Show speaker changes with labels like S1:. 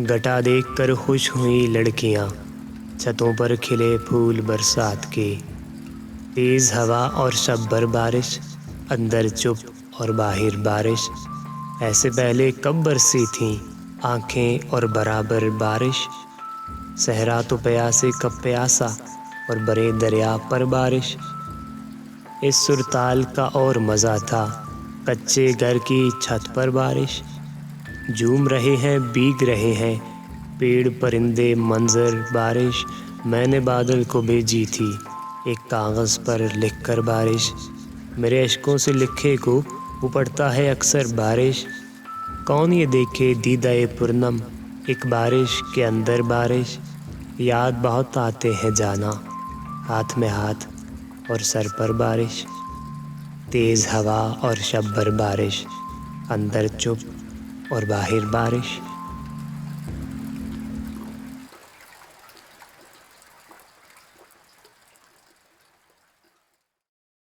S1: घटा देखकर खुश हुई लड़कियां, छतों पर खिले फूल बरसात के। तेज हवा और शब्बर बारिश, अंदर चुप और बाहर बारिश। ऐसे पहले कब बरसी थी आंखें और बराबर बारिश। सहरा तो प्यासे कब प्यासा और बड़े दरिया पर बारिश। इस सुरताल का और मज़ा था कच्चे घर की छत पर बारिश। झूम रहे हैं भीग रहे हैं पेड़ परिंदे मंजर बारिश। मैंने बादल को भेजी थी एक कागज़ पर लिखकर बारिश। मेरे अश्कों से लिखे को वो पढ़ता है अक्सर बारिश। कौन ये देखे दीदाए पूर्णम एक बारिश के अंदर बारिश। याद बहुत आते हैं जाना, हाथ में हाथ और सर पर बारिश। तेज़ हवा और शब्बर बारिश, अंदर चुप और बाहर बारिश।